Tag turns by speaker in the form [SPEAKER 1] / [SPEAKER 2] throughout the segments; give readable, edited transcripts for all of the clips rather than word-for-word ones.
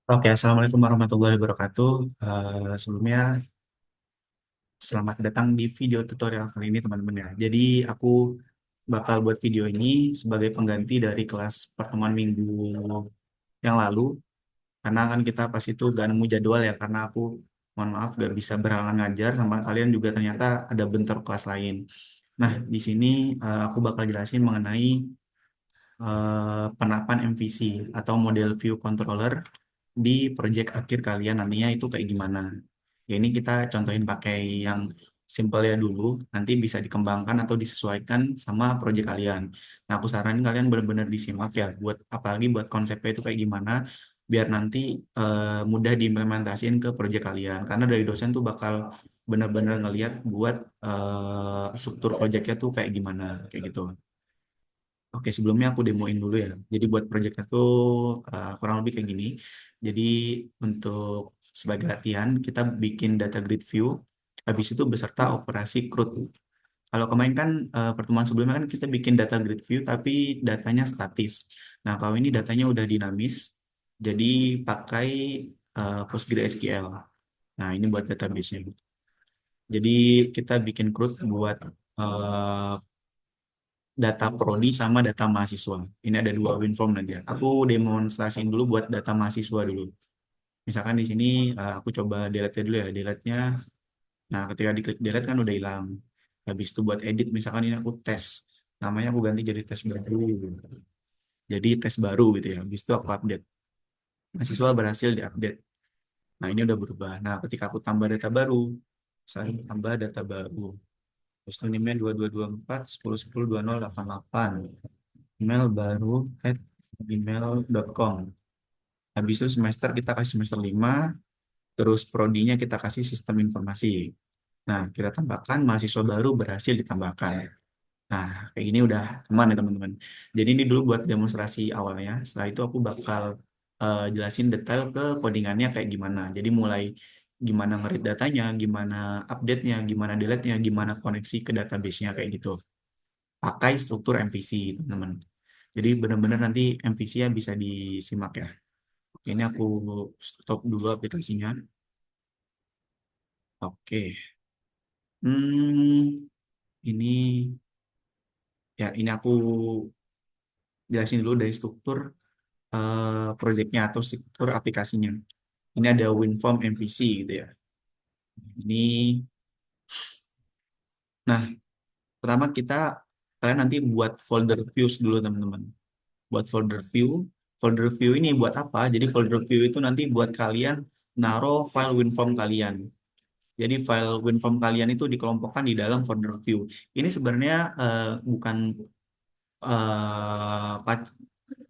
[SPEAKER 1] Oke, Assalamualaikum warahmatullahi wabarakatuh. Sebelumnya, selamat datang di video tutorial kali ini, teman-teman ya. Jadi, aku bakal buat video ini sebagai pengganti dari kelas pertemuan minggu yang lalu, karena kan kita pas itu gak nemu jadwal ya, karena aku, mohon maaf, gak bisa berhalangan ngajar, sama kalian juga ternyata ada bentar kelas lain. Nah, di sini aku bakal jelasin mengenai penahapan MVC atau model view controller di project akhir kalian nantinya itu kayak gimana. Ya ini kita contohin pakai yang simple ya dulu, nanti bisa dikembangkan atau disesuaikan sama project kalian. Nah, aku saranin kalian benar-benar disimak ya, buat apalagi buat konsepnya itu kayak gimana, biar nanti mudah diimplementasiin ke project kalian. Karena dari dosen tuh bakal benar-benar ngelihat buat struktur projectnya tuh kayak gimana, kayak gitu. Oke, sebelumnya aku demoin dulu ya. Jadi buat projectnya tuh kurang lebih kayak gini. Jadi untuk sebagai latihan kita bikin data grid view, habis itu beserta operasi CRUD. Kalau kemarin kan pertemuan sebelumnya kan kita bikin data grid view tapi datanya statis. Nah, kalau ini datanya udah dinamis, jadi pakai PostgreSQL. Nah, ini buat database-nya. Jadi kita bikin CRUD buat eh, data prodi sama data mahasiswa. Ini ada dua WinForm nanti ya. Aku demonstrasiin dulu buat data mahasiswa dulu. Misalkan di sini aku coba delete dulu ya. Delete-nya. Nah, ketika diklik delete kan udah hilang. Habis itu buat edit, misalkan ini aku tes. Namanya aku ganti jadi tes baru. Jadi tes baru gitu ya. Habis itu aku update. Mahasiswa berhasil diupdate. Nah, ini udah berubah. Nah, ketika aku tambah data baru, saya tambah data baru. Terus ini email 2224 10 10 20 88. Email baru at gmail.com. Habis itu semester kita kasih semester 5, terus prodinya kita kasih sistem informasi. Nah, kita tambahkan mahasiswa baru berhasil ditambahkan. Nah, kayak gini udah aman ya teman-teman. Jadi ini dulu buat demonstrasi awalnya. Setelah itu aku bakal jelasin detail ke codingannya kayak gimana. Jadi mulai gimana ngerit datanya, gimana update-nya, gimana delete-nya, gimana koneksi ke database-nya kayak gitu. Pakai struktur MVC, teman-teman. Jadi benar-benar nanti MVC-nya bisa disimak ya. Oke, ini aku stop dulu aplikasinya. Oke. Hmm, ini ini aku jelasin dulu dari struktur projectnya atau struktur aplikasinya. Ini ada WinForm MVC gitu ya. Ini, nah pertama kalian nanti buat folder views dulu teman-teman. Buat folder view ini buat apa? Jadi folder view itu nanti buat kalian naruh file WinForm kalian. Jadi file WinForm kalian itu dikelompokkan di dalam folder view. Ini sebenarnya bukan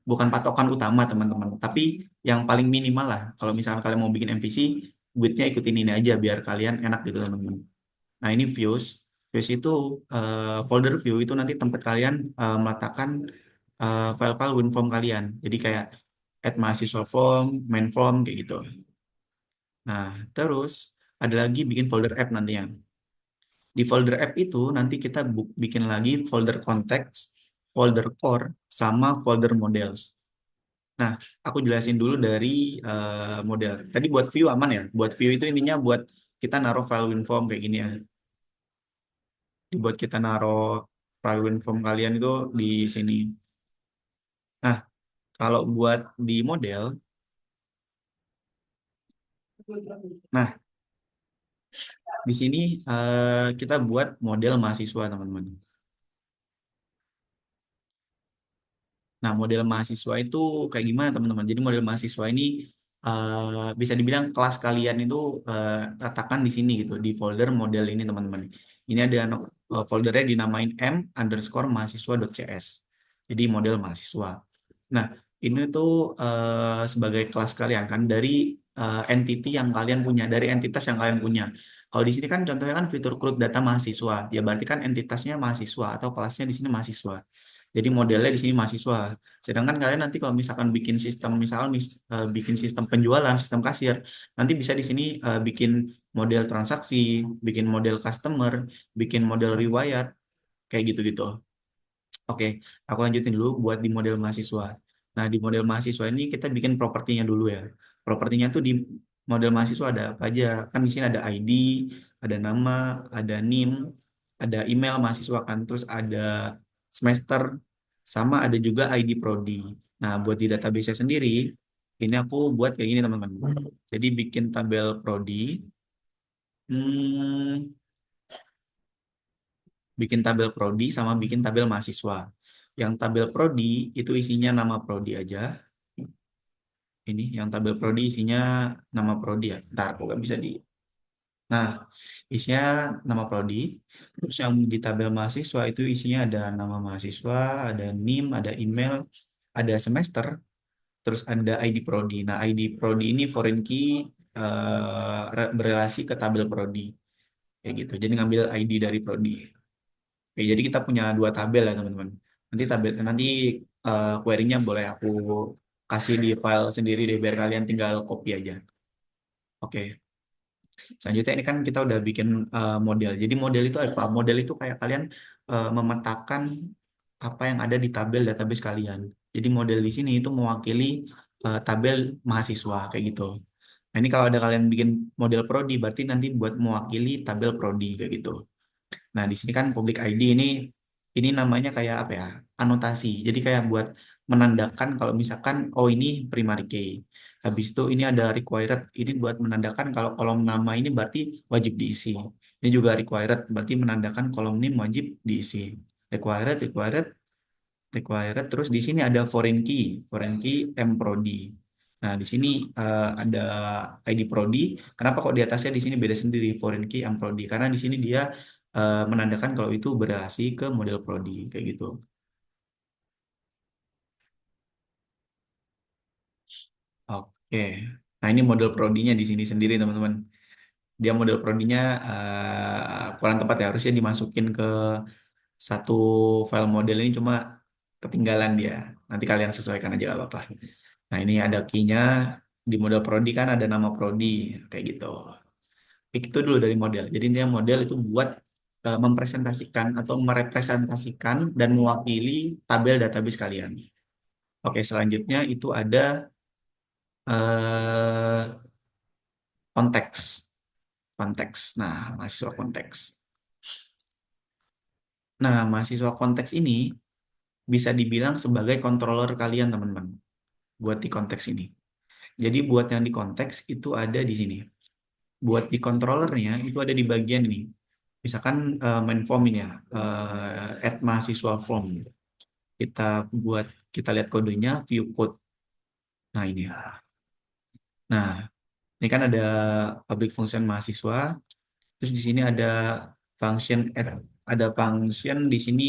[SPEAKER 1] bukan patokan utama teman-teman, tapi yang paling minimal lah. Kalau misalkan kalian mau bikin MVC, buitnya ikutin ini aja biar kalian enak gitu teman-teman. Nah ini views, views itu folder view itu nanti tempat kalian meletakkan file-file WinForm kalian. Jadi kayak add mahasiswa form, main form kayak gitu. Nah terus ada lagi bikin folder app nantinya. Di folder app itu nanti kita bikin lagi folder context, folder core, sama folder models. Nah, aku jelasin dulu dari model. Tadi buat view aman ya. Buat view itu intinya buat kita naruh file WinForm kayak gini ya. Dibuat kita naruh file WinForm kalian itu di sini. Nah, kalau buat di model, nah di sini kita buat model mahasiswa teman-teman. Nah, model mahasiswa itu kayak gimana teman-teman? Jadi model mahasiswa ini bisa dibilang kelas kalian itu letakkan di sini gitu, di folder model ini teman-teman. Ini ada foldernya dinamain m_mahasiswa.cs. Jadi model mahasiswa. Nah, ini tuh sebagai kelas kalian kan dari entity yang kalian punya, dari entitas yang kalian punya. Kalau di sini kan contohnya kan fitur CRUD data mahasiswa, ya berarti kan entitasnya mahasiswa atau kelasnya di sini mahasiswa. Jadi modelnya di sini mahasiswa. Sedangkan kalian nanti kalau misalkan bikin sistem, bikin sistem penjualan, sistem kasir, nanti bisa di sini bikin model transaksi, bikin model customer, bikin model riwayat, kayak gitu-gitu. Oke, aku lanjutin dulu buat di model mahasiswa. Nah, di model mahasiswa ini kita bikin propertinya dulu ya. Propertinya tuh di model mahasiswa ada apa aja? Kan di sini ada ID, ada nama, ada NIM, ada email mahasiswa kan, terus ada semester, sama ada juga ID prodi. Nah, buat di database sendiri, ini aku buat kayak gini teman-teman. Jadi bikin tabel prodi, hmm, bikin tabel prodi sama bikin tabel mahasiswa. Yang tabel prodi itu isinya nama prodi aja. Ini yang tabel prodi isinya nama prodi ya. Ntar aku nggak bisa di. Nah, isinya nama prodi. Terus yang di tabel mahasiswa itu isinya ada nama mahasiswa, ada NIM, ada email, ada semester, terus ada ID prodi. Nah, ID prodi ini foreign key berelasi ke tabel prodi kayak gitu. Jadi ngambil ID dari prodi. Oke, jadi kita punya dua tabel ya teman-teman. Nanti query-nya boleh aku kasih di file sendiri deh biar kalian tinggal copy aja. Oke. Selanjutnya ini kan kita udah bikin model. Jadi model itu apa? Model itu kayak kalian memetakan apa yang ada di tabel database kalian. Jadi model di sini itu mewakili tabel mahasiswa kayak gitu. Nah, ini kalau ada kalian bikin model prodi berarti nanti buat mewakili tabel prodi kayak gitu. Nah, di sini kan public ID ini namanya kayak apa ya? Anotasi. Jadi kayak buat menandakan kalau misalkan oh ini primary key. Habis itu ini ada required. Ini buat menandakan kalau kolom nama ini berarti wajib diisi. Ini juga required berarti menandakan kolom name wajib diisi. Required, required, required. Terus di sini ada foreign key mprodi. Nah, di sini ada ID prodi. Kenapa kok di atasnya di sini beda sendiri foreign key mprodi? Karena di sini dia menandakan kalau itu berasi ke model prodi kayak gitu. Oke. Nah, ini model prodinya di sini sendiri, teman-teman. Dia model prodinya kurang tepat ya, harusnya dimasukin ke satu file model ini cuma ketinggalan dia. Nanti kalian sesuaikan aja gak apa-apa. Nah, ini ada key-nya. Di model prodi kan ada nama prodi kayak gitu. Itu dulu dari model. Jadi intinya model itu buat mempresentasikan atau merepresentasikan dan mewakili tabel database kalian. Oke, selanjutnya itu ada eh, konteks. Konteks. Nah, mahasiswa konteks. Nah, mahasiswa konteks ini bisa dibilang sebagai controller kalian, teman-teman. Buat di konteks ini. Jadi buat yang di konteks itu ada di sini. Buat di controllernya itu ada di bagian ini. Misalkan main form ini ya, add mahasiswa form. Kita buat, kita lihat kodenya, view code. Nah ini ya. Nah, ini kan ada public function mahasiswa. Terus di sini ada function add, ada function di sini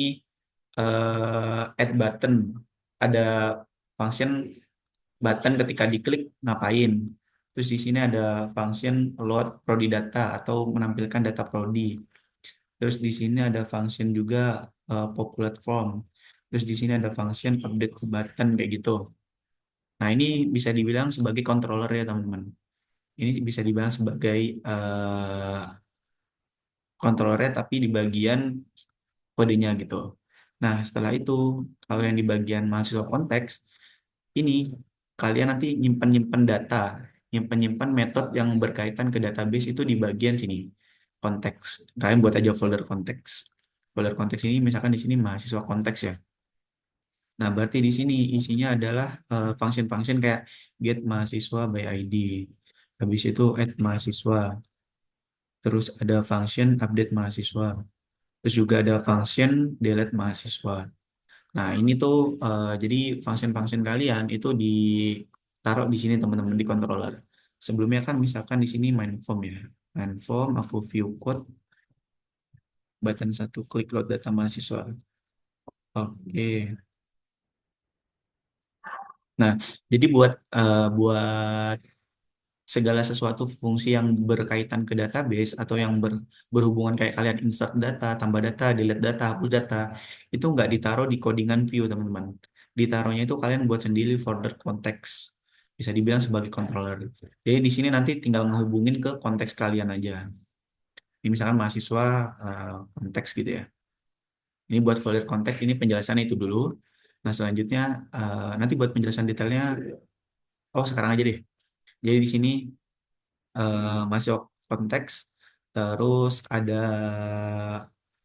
[SPEAKER 1] add button. Ada function button ketika diklik ngapain. Terus di sini ada function load prodi data atau menampilkan data prodi. Terus di sini ada function juga populate form. Terus di sini ada function update button kayak gitu. Nah, ini bisa dibilang sebagai controller ya, teman-teman. Ini bisa dibilang sebagai controllernya tapi di bagian kodenya gitu. Nah, setelah itu, kalau yang di bagian mahasiswa konteks, ini kalian nanti nyimpan-nyimpan data, nyimpan-nyimpan metode yang berkaitan ke database itu di bagian sini, konteks. Kalian buat aja folder konteks. Folder konteks ini misalkan di sini mahasiswa konteks ya. Nah, berarti di sini isinya adalah function-function kayak get mahasiswa by ID. Habis itu add mahasiswa. Terus ada function update mahasiswa. Terus juga ada function delete mahasiswa. Nah, ini tuh jadi function-function kalian itu ditaruh di sini teman-teman di controller. Sebelumnya kan misalkan di sini main form ya. Main form aku view code button satu klik load data mahasiswa. Oke. Nah, jadi buat segala sesuatu fungsi yang berkaitan ke database atau yang berhubungan kayak kalian insert data, tambah data, delete data, hapus data, itu nggak ditaruh di codingan view, teman-teman. Ditaruhnya itu kalian buat sendiri folder konteks. Bisa dibilang sebagai controller. Jadi di sini nanti tinggal ngehubungin ke konteks kalian aja. Ini misalkan mahasiswa konteks gitu ya. Ini buat folder konteks, ini penjelasannya itu dulu. Nah, selanjutnya nanti buat penjelasan detailnya, oh sekarang aja deh. Jadi di sini masuk konteks, terus ada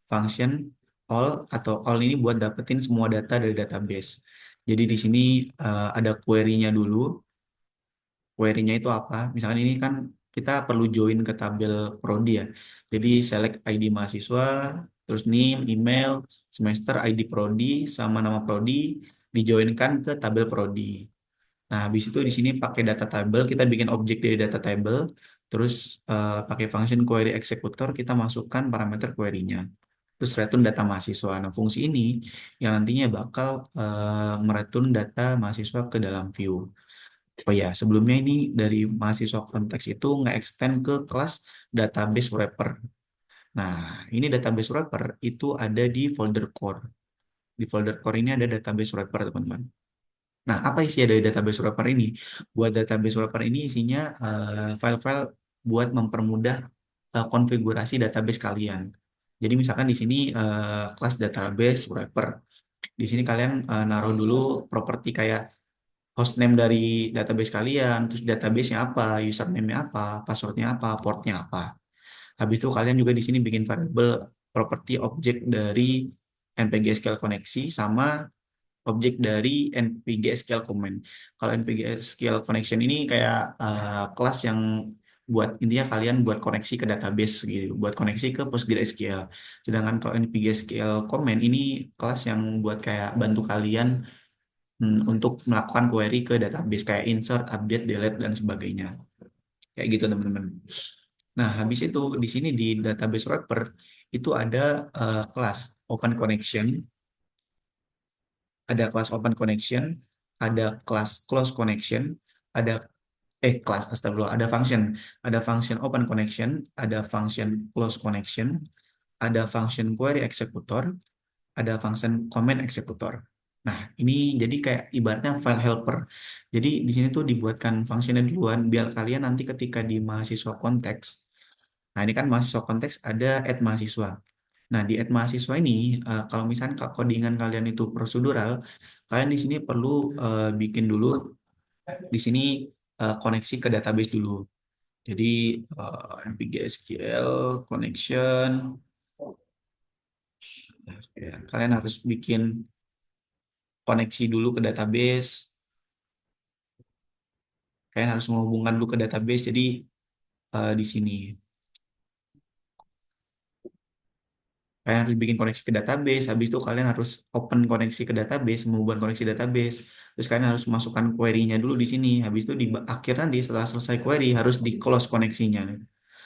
[SPEAKER 1] function all atau all ini buat dapetin semua data dari database. Jadi di sini ada query-nya dulu. Query-nya itu apa? Misalkan ini kan kita perlu join ke tabel prodi ya. Jadi select ID mahasiswa, terus name, email, semester, ID prodi, sama nama prodi, dijoinkan ke tabel prodi. Nah, habis itu di sini pakai data table, kita bikin objek dari data table, terus pakai function query executor, kita masukkan parameter query-nya. Terus return data mahasiswa. Nah, fungsi ini yang nantinya bakal mereturn data mahasiswa ke dalam view. Oh ya, sebelumnya ini dari mahasiswa konteks itu nge-extend ke kelas database wrapper. Nah, ini database wrapper itu ada di folder core. Di folder core ini ada database wrapper, teman-teman. Nah, apa isi dari database wrapper ini? Buat database wrapper ini isinya file-file buat mempermudah konfigurasi database kalian. Jadi misalkan di sini kelas database wrapper. Di sini kalian naruh dulu properti kayak hostname dari database kalian, terus database-nya apa, username-nya apa, password-nya apa, port-nya apa. Habis itu kalian juga di sini bikin variable properti objek dari NPG SQL koneksi sama objek dari NPG SQL comment. Kalau NPG SQL connection ini kayak kelas yang buat intinya kalian buat koneksi ke database gitu, buat koneksi ke PostgreSQL. Sedangkan kalau NPG SQL comment ini kelas yang buat kayak bantu kalian untuk melakukan query ke database kayak insert, update, delete dan sebagainya. Kayak gitu teman-teman. Nah, habis itu di sini di database wrapper itu ada kelas open connection, ada kelas close connection, ada kelas astagfirullah, ada function open connection, ada function close connection, ada function query executor, ada function comment executor. Nah, ini jadi kayak ibaratnya file helper. Jadi di sini tuh dibuatkan fungsinya duluan biar kalian nanti ketika di mahasiswa konteks. Nah, ini kan mahasiswa konteks ada add mahasiswa. Nah, di add mahasiswa ini kalau misalnya codingan kalian itu prosedural, kalian di sini perlu bikin dulu di sini koneksi ke database dulu. Jadi npg SQL connection, ya, kalian harus bikin koneksi dulu ke database. Kalian harus menghubungkan dulu ke database. Jadi di sini kalian harus bikin koneksi ke database. Habis itu kalian harus open koneksi ke database, menghubungkan koneksi database. Terus kalian harus masukkan query-nya dulu di sini. Habis itu di akhir nanti setelah selesai query harus di close koneksinya.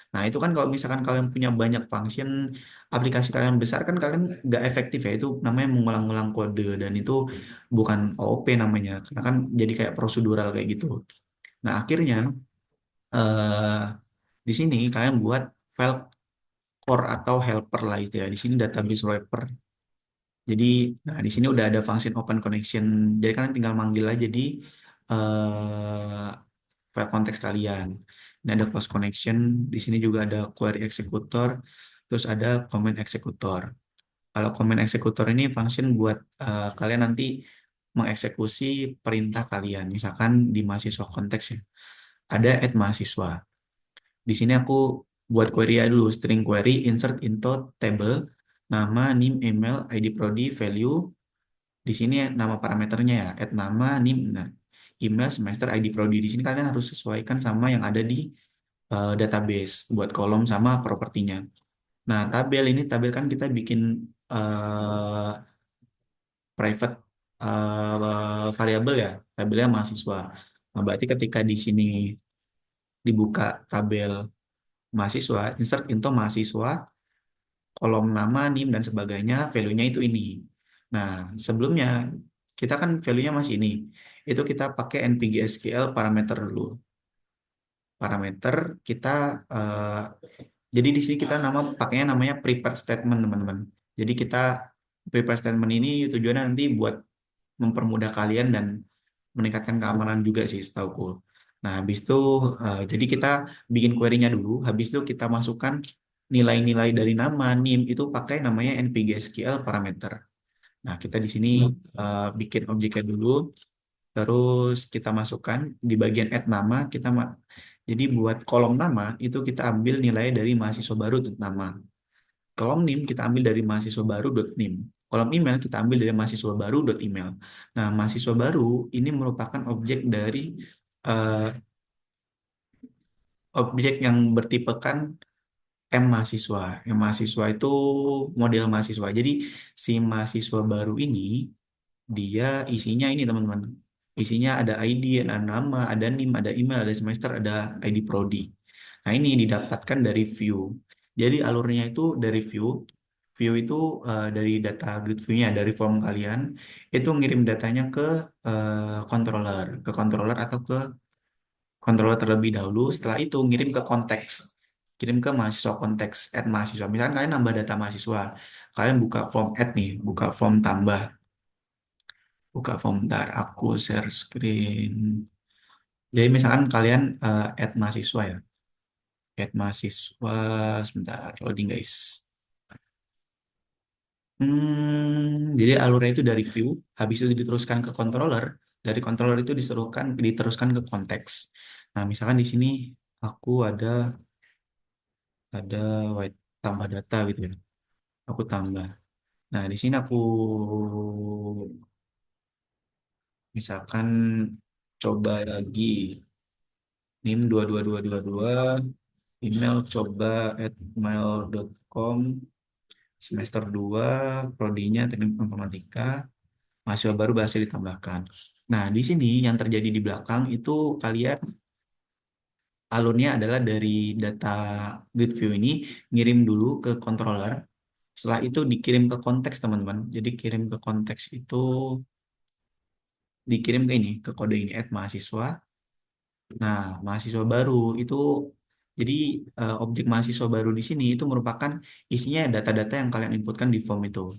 [SPEAKER 1] Nah, itu kan kalau misalkan kalian punya banyak function, aplikasi kalian besar kan kalian nggak efektif ya. Itu namanya mengulang-ulang kode dan itu bukan OOP namanya. Karena kan jadi kayak prosedural kayak gitu. Nah, akhirnya eh, di sini kalian buat file core atau helper lah istilah. Di sini database wrapper. Jadi, nah di sini udah ada function open connection. Jadi kalian tinggal manggil aja di eh, file konteks kalian. Ini ada close connection. Di sini juga ada query executor. Terus ada comment executor. Kalau comment executor ini function buat kalian nanti mengeksekusi perintah kalian. Misalkan di mahasiswa konteks ya. Ada add mahasiswa. Di sini aku buat query aja dulu, string query, insert into table, nama, name, email, ID prodi, value. Di sini nama parameternya ya, add nama, name, nah, email, semester, ID prodi. Di sini kalian harus sesuaikan sama yang ada di database buat kolom sama propertinya. Nah, tabel kan kita bikin eh, private variabel ya, tabelnya mahasiswa. Nah, berarti ketika di sini dibuka tabel mahasiswa, insert into mahasiswa, kolom nama, NIM, dan sebagainya, value-nya itu ini. Nah, sebelumnya kita kan value-nya masih ini. Itu kita pakai NPG SQL parameter dulu. Parameter kita, eh, jadi di sini kita pakainya namanya prepared statement, teman-teman. Jadi kita prepared statement ini tujuannya nanti buat mempermudah kalian dan meningkatkan keamanan juga sih setauku. Nah, habis itu jadi kita bikin query-nya dulu, habis itu kita masukkan nilai-nilai dari nama NIM itu pakai namanya NPG SQL parameter. Nah, kita di sini bikin objeknya dulu, terus kita masukkan di bagian add nama, jadi buat kolom nama itu kita ambil nilai dari mahasiswa baru nama. Kolom NIM kita ambil dari mahasiswa baru .nim. Kolom email kita ambil dari mahasiswa baru .email. Nah, mahasiswa baru ini merupakan eh, objek yang bertipekan mahasiswa. Mahasiswa itu model mahasiswa. Jadi si mahasiswa baru ini dia isinya ini teman-teman. Isinya ada ID, ada nama, ada NIM, ada email, ada semester, ada ID prodi. Nah, ini didapatkan dari view. Jadi alurnya itu dari view. View itu dari data grid view-nya, dari form kalian, itu ngirim datanya ke controller atau ke controller terlebih dahulu. Setelah itu ngirim ke konteks. Kirim ke mahasiswa konteks, add mahasiswa. Misalkan kalian nambah data mahasiswa, kalian buka form add nih, buka form tambah. Buka form, bentar, aku share screen. Jadi misalkan kalian add mahasiswa ya. Add mahasiswa, sebentar, loading guys. Jadi alurnya itu dari view, habis itu diteruskan ke controller, dari controller itu diteruskan ke konteks. Nah, misalkan di sini aku ada white tambah data gitu ya. Aku tambah. Nah, di sini aku misalkan coba lagi NIM 22222, email coba at mail.com, semester 2 prodinya teknik informatika, mahasiswa baru bahasa ditambahkan. Nah, di sini yang terjadi di belakang itu kalian alurnya adalah dari data grid view ini ngirim dulu ke controller. Setelah itu dikirim ke konteks, teman-teman. Jadi kirim ke konteks itu dikirim ke ini, ke kode ini add mahasiswa. Nah, mahasiswa baru itu jadi objek mahasiswa baru di sini itu merupakan isinya data-data yang kalian inputkan di form itu.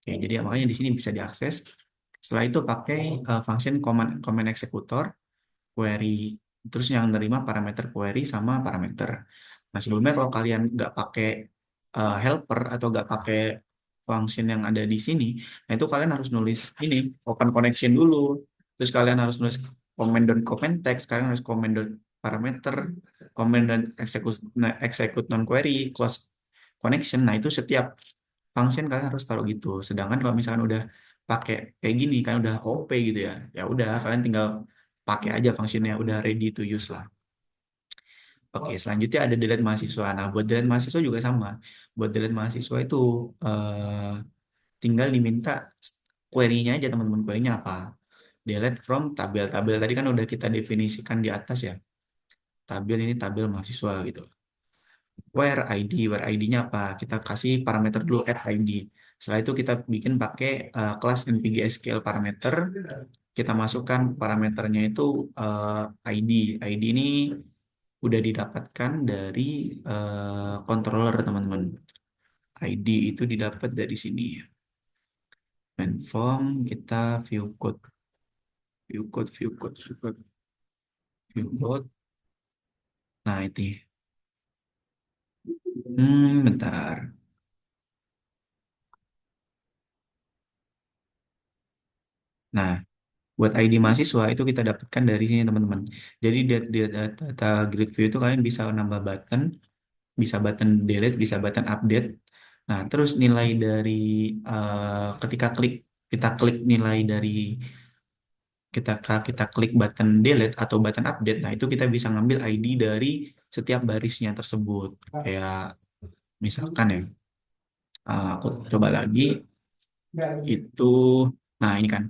[SPEAKER 1] Oke, jadi makanya di sini bisa diakses. Setelah itu pakai function command executor query, terus yang nerima parameter query sama parameter. Nah, sebelumnya kalau kalian nggak pakai helper atau nggak pakai function yang ada di sini, nah itu kalian harus nulis ini open connection dulu. Terus kalian harus nulis comment text, kalian harus comment parameter, comment execute non query, close connection. Nah, itu setiap function kalian harus taruh gitu. Sedangkan kalau misalkan udah pakai kayak gini kan udah OP gitu ya. Ya udah kalian tinggal pakai aja fungsinya udah ready to use lah. Oke, selanjutnya ada delete mahasiswa. Nah, buat delete mahasiswa juga sama. Buat delete mahasiswa itu tinggal diminta query-nya aja teman-teman. Query-nya apa? Delete from tabel. Tabel tadi kan udah kita definisikan di atas ya. Tabel ini tabel mahasiswa gitu. Where ID-nya apa? Kita kasih parameter dulu add ID. Setelah itu kita bikin pakai kelas npgscale parameter. Kita masukkan parameternya itu ID. ID ini udah didapatkan dari controller teman-teman. ID itu didapat dari sini. Main form kita view code. Nah, itu. Bentar. Nah, buat ID mahasiswa itu kita dapatkan dari sini teman-teman. Jadi di data grid view itu kalian bisa nambah button, bisa button delete, bisa button update. Nah, terus nilai dari ketika kita klik nilai dari kita klik button delete atau button update. Nah, itu kita bisa ngambil ID dari setiap barisnya tersebut. Kayak misalkan ya, aku coba lagi itu. Nah, ini kan.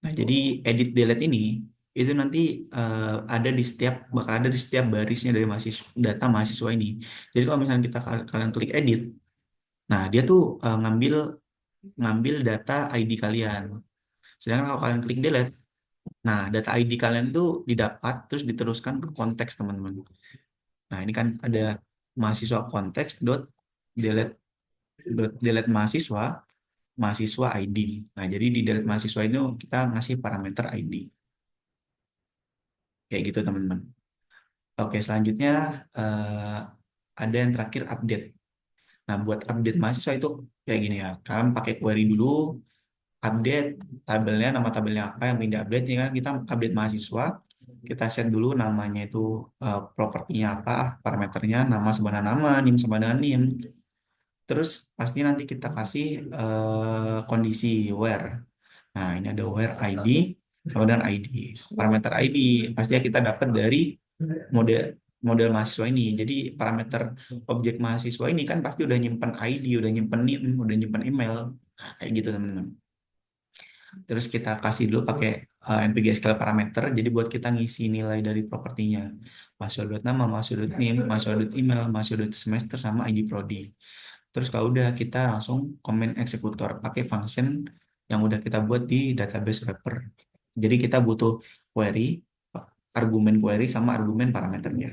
[SPEAKER 1] Nah, jadi edit delete ini itu nanti bakal ada di setiap barisnya dari data mahasiswa ini. Jadi kalau misalnya kalian klik edit, nah dia tuh ngambil ngambil data ID kalian. Sedangkan kalau kalian klik delete, nah data ID kalian itu didapat terus diteruskan ke konteks teman-teman. Nah, ini kan ada mahasiswa konteks delete delete mahasiswa mahasiswa ID. Nah, jadi di delete mahasiswa itu kita ngasih parameter ID. Kayak gitu teman-teman. Oke, selanjutnya ada yang terakhir update. Nah, buat update mahasiswa itu kayak gini ya. Kalian pakai query dulu, update tabelnya, nama tabelnya apa yang ingin diupdate. Ini kan kita update mahasiswa. Kita set dulu namanya itu propertinya apa, parameternya, nama sebenarnya nama, nim sebenarnya nim. Terus pasti nanti kita kasih kondisi where. Nah, ini ada where ID sama dengan ID. Parameter ID pastinya kita dapat dari model model mahasiswa ini. Jadi parameter objek mahasiswa ini kan pasti udah nyimpen ID, udah nyimpen NIM, udah nyimpen email. Nah, kayak gitu teman-teman. Terus kita kasih dulu pakai NPG SQL parameter. Jadi buat kita ngisi nilai dari propertinya. Mahasiswa.nama, mahasiswa.nim, mahasiswa.email, mahasiswa.semester sama ID prodi. Terus kalau udah kita langsung komen eksekutor pakai function yang udah kita buat di database wrapper. Jadi kita butuh query, argumen query sama argumen parameternya.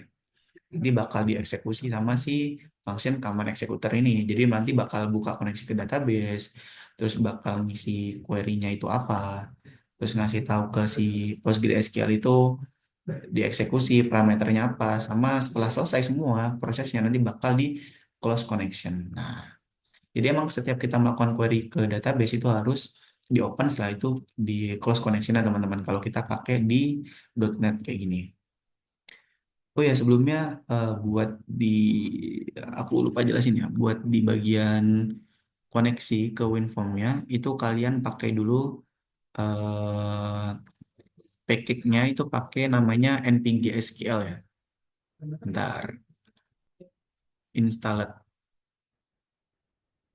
[SPEAKER 1] Nanti bakal dieksekusi sama si function command executor ini. Jadi nanti bakal buka koneksi ke database, terus bakal ngisi query-nya itu apa, terus ngasih tahu ke si PostgreSQL itu dieksekusi parameternya apa, sama setelah selesai semua prosesnya nanti bakal di close connection. Nah, jadi emang setiap kita melakukan query ke database itu harus di open, setelah itu di close connection ya teman-teman. Kalau kita pakai di .NET kayak gini. Oh ya sebelumnya buat di aku lupa jelasin ya. Buat di bagian koneksi ke WinForm-nya itu kalian pakai dulu eh package-nya itu pakai namanya npm SQL ya. Bentar, installed,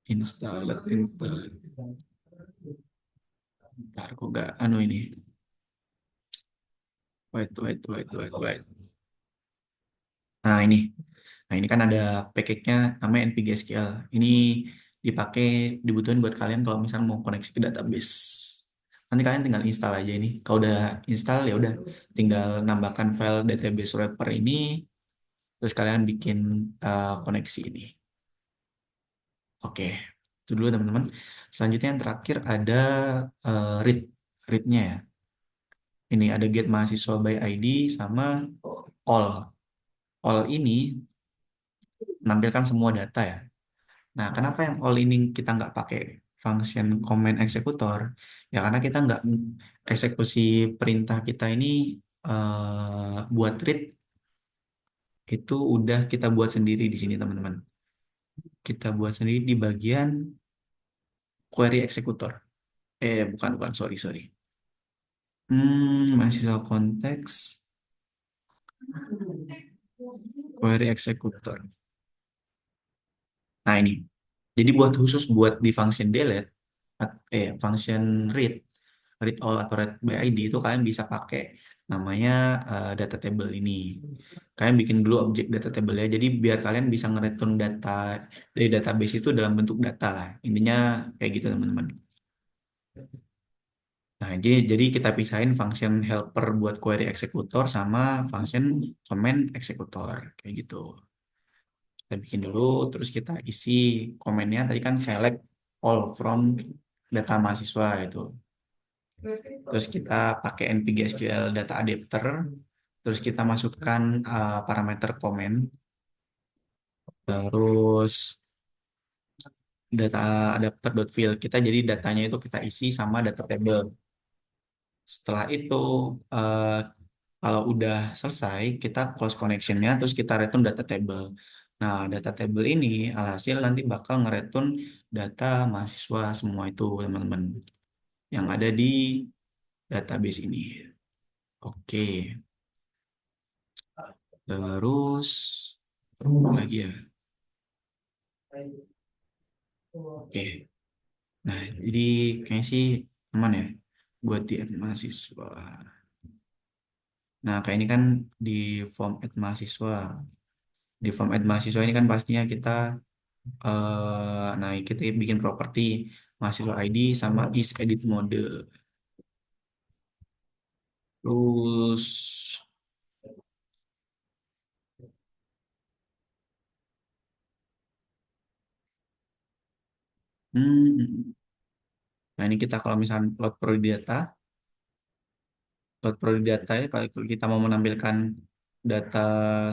[SPEAKER 1] installed. Bentar, kok gak anu ini. Wait. Nah ini. Nah, ini kan ada package-nya namanya npm SQL. Ini dipakai, dibutuhin buat kalian kalau misalnya mau koneksi ke database. Nanti kalian tinggal install aja ini. Kalau udah install ya udah tinggal nambahkan file database wrapper ini, terus kalian bikin koneksi ini. Oke, itu dulu teman-teman. Selanjutnya yang terakhir ada read, read-nya ya. Ini ada get mahasiswa by ID sama all. All ini menampilkan semua data ya. Nah, kenapa yang all ini kita nggak pakai function command executor? Ya karena kita nggak eksekusi perintah kita ini buat read itu udah kita buat sendiri di sini teman-teman. Kita buat sendiri di bagian query executor. Bukan, sorry. Mahasiswa konteks query executor. Nah ini. Jadi buat khusus buat di function delete, function read, read all atau read by ID itu kalian bisa pakai namanya data table ini. Kalian bikin dulu objek data table ya. Jadi biar kalian bisa ngereturn data dari database itu dalam bentuk data lah. Intinya kayak gitu teman-teman. Nah, jadi kita pisahin function helper buat query executor sama function comment executor kayak gitu. Kita bikin dulu, terus kita isi komennya. Tadi kan select all from data mahasiswa itu. Terus kita pakai npm SQL data adapter. Terus kita masukkan parameter komen. Terus data adapter.fill kita jadi datanya itu kita isi sama data table. Setelah itu eh, kalau udah selesai kita close connectionnya terus kita return data table. Nah data table ini alhasil nanti bakal ngereturn data mahasiswa semua itu teman-teman yang ada di database ini. Oke, terus apa lagi ya. Oke, nah jadi kayaknya sih aman ya buat di add mahasiswa. Nah kayak ini kan di form add mahasiswa. Di form add mahasiswa ini kan pastinya kita nah kita bikin properti mahasiswa ID sama is edit mode. Terus hmm, nah ini kita kalau misalnya load prodi data ya kalau kita mau menampilkan data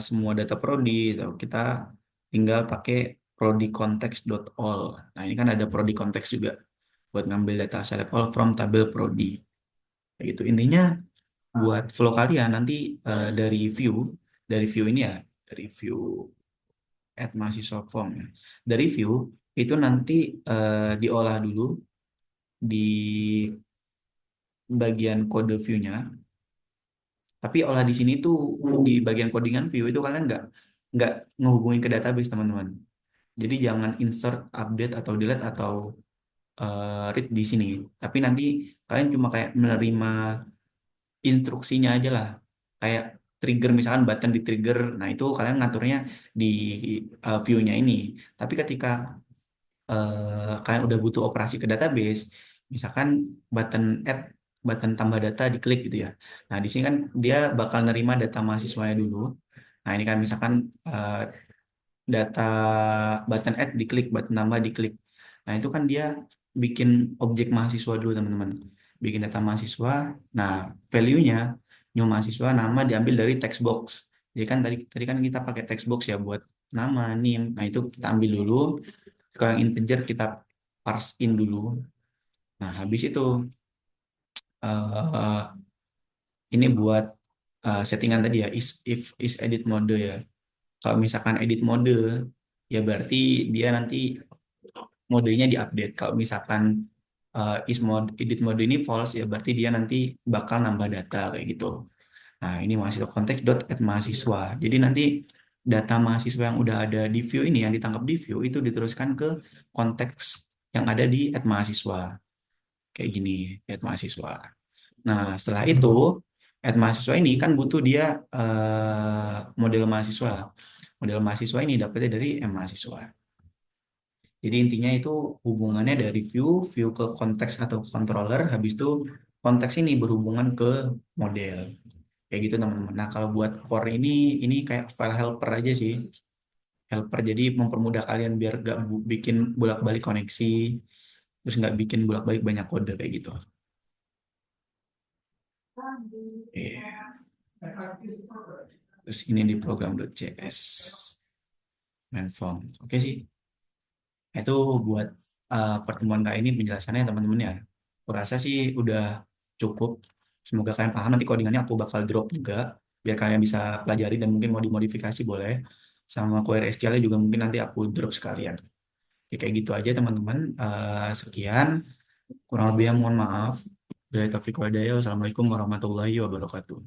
[SPEAKER 1] semua data prodi, gitu, kita tinggal pakai prodicontext.all. Nah, ini kan ada prodi context juga buat ngambil data select all from tabel prodi. Kayak gitu. Intinya buat flow kalian nanti dari view ini ya, dari view add mahasiswa form ya. Dari view itu nanti diolah dulu di bagian kode view-nya. Tapi olah di sini tuh di bagian codingan view itu kalian nggak ngehubungin ke database teman-teman. Jadi jangan insert, update atau delete atau read di sini. Tapi nanti kalian cuma kayak menerima instruksinya aja lah. Kayak trigger misalkan button di trigger. Nah, itu kalian ngaturnya di view-nya ini. Tapi ketika kalian udah butuh operasi ke database, misalkan button add, button tambah data diklik gitu ya. Nah, di sini kan dia bakal nerima data mahasiswanya dulu. Nah, ini kan misalkan eh, data button add diklik, button nambah diklik. Nah, itu kan dia bikin objek mahasiswa dulu, teman-teman. Bikin data mahasiswa. Nah, value-nya new mahasiswa nama diambil dari text box. Jadi kan tadi tadi kan kita pakai text box ya buat nama, NIM. Nah, itu kita ambil dulu. Kalau yang integer kita parse in dulu. Nah, habis itu eh, ini buat settingan tadi ya, is edit mode ya. Kalau misalkan edit mode, ya berarti dia nanti modenya diupdate. Kalau misalkan is mode edit mode ini false, ya berarti dia nanti bakal nambah data kayak gitu. Nah, ini mahasiswa konteks dot add mahasiswa. Jadi nanti data mahasiswa yang udah ada di view ini, yang ditangkap di view, itu diteruskan ke konteks yang ada di add mahasiswa. Kayak gini, add mahasiswa. Nah, setelah itu, add mahasiswa ini kan butuh dia model mahasiswa. Model mahasiswa ini dapetnya dari M mahasiswa. Jadi intinya itu hubungannya dari view ke konteks atau controller, habis itu konteks ini berhubungan ke model. Kayak gitu teman-teman. Nah, kalau buat core ini kayak file helper aja sih. Helper jadi mempermudah kalian biar gak bikin bolak-balik koneksi, terus nggak bikin bolak-balik banyak kode kayak gitu. Iya. Terus ini di program.js main form. Oke sih. Itu buat pertemuan kali ini penjelasannya teman-teman ya. Aku rasa sih udah cukup. Semoga kalian paham. Nanti codingannya aku bakal drop juga biar kalian bisa pelajari dan mungkin mau dimodifikasi boleh. Sama query SQL juga mungkin nanti aku drop sekalian. Oke, kayak gitu aja teman-teman. Sekian. Kurang lebihnya mohon maaf. Dari Taufiq Walhidayah. Wassalamualaikum warahmatullahi wabarakatuh.